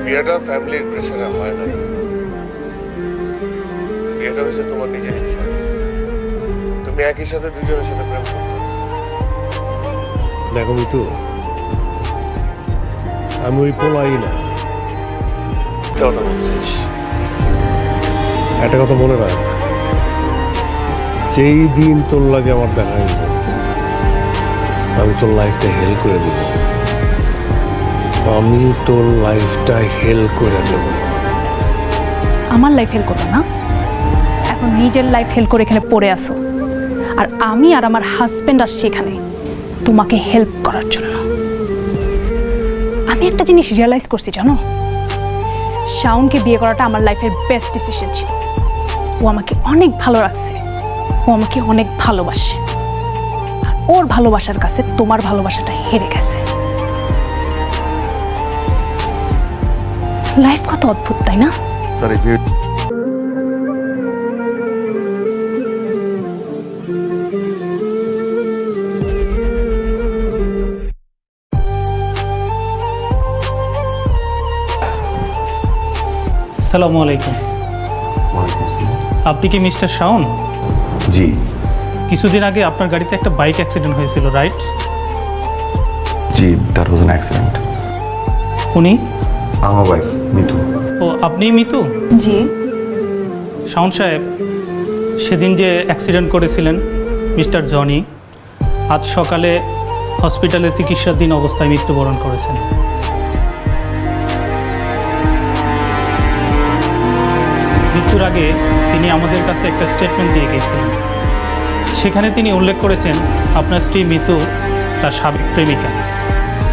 বিয়েটা ফ্যামিলির প্রেশারে হয় না, বিয়েটা হয়েছে তোমার নিজের ইচ্ছা। তুমি একই সাথে দুজনের সাথে প্রেম করতে। দেখো মিতু, আমি ওই পোলাই না। কথা বলছিস, একটা কথা মনে রাখ, যেই দিন তোর লাগে আমার দেখা হইব, আমি তোর লাইফটা হেল করে দেব। আমি তোর লাইফটা হেল করে দেব। আমার লাইফ হেল করবে না, এখন নিজের লাইফ হেল করে এখানে পড়ে আসো, আর আমি আর আমার হাজবেন্ড আসছি এখানে তোমাকে হেল্প করার জন্য। আমি একটা জিনিস রিয়েলাইজ করছি জানো, শাওনকে বিয়ে করাটা আমার লাইফের বেস্ট ডিসিশন ছিল। ও আমাকে অনেক ভালো রাখছে, ও আমাকে অনেক ভালোবাসে, আর ওর ভালোবাসার কাছে তোমার ভালোবাসাটা হেরে গেছে। লাইফ কত অদ্ভুত, তাই না? আসসালামু আলাইকুম। আপনি কি মিস্টার শাওন? জি। কিছুদিন আগে আপনার গাড়িতে একটা বাইক অ্যাক্সিডেন্ট হয়েছিল, right? G, that was an accident. উনি? আমার ওয়াইফ মিতু। ও, আপনিই মিতু? জি। শাওন সাহেব, সেদিন যে অ্যাক্সিডেন্ট করেছিলেন মিস্টার জনি, আজ সকালে হসপিটালে চিকিৎসাধীন অবস্থায় মৃত্যুবরণ করেছেন। মৃত্যুর আগে তিনি আমাদের কাছে একটা স্টেটমেন্ট দিয়ে গিয়েছিলেন। সেখানে তিনি উল্লেখ করেছেন আপনার স্ত্রী মিতু তার সাবেক প্রেমিকা।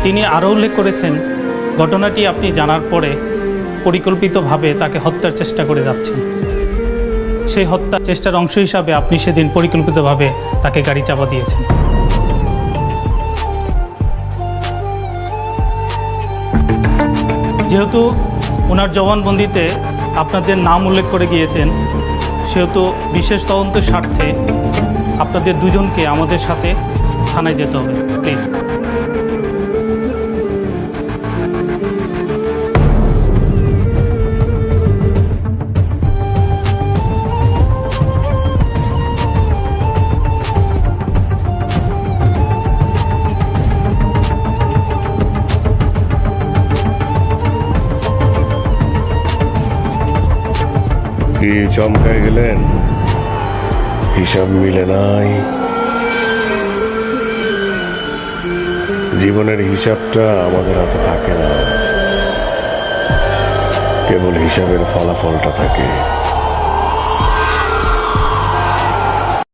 তিনি আরও উল্লেখ করেছেন ঘটনাটি আপনি জানার পরে পরিকল্পিতভাবে তাকে হত্যার চেষ্টা করে যাচ্ছেন। সেই হত্যার চেষ্টার অংশ হিসাবে আপনি সেদিন পরিকল্পিতভাবে তাকে গাড়ি চাপা দিয়েছেন। যেহেতু ওনার জবানবন্দিতে আপনাদের নাম উল্লেখ করে গিয়েছেন, সেহেতু বিশেষ তদন্তের স্বার্থে আপনাদের দুজনকে আমাদের সাথে থানায় যেতে হবে, প্লিজ। কি চমকায় গেলেন? হিসাব মিলে নাই। জীবনের হিসাবটা আমাদের হাতে থাকে না, কেবল হিসাবের ফলাফলটা থাকে।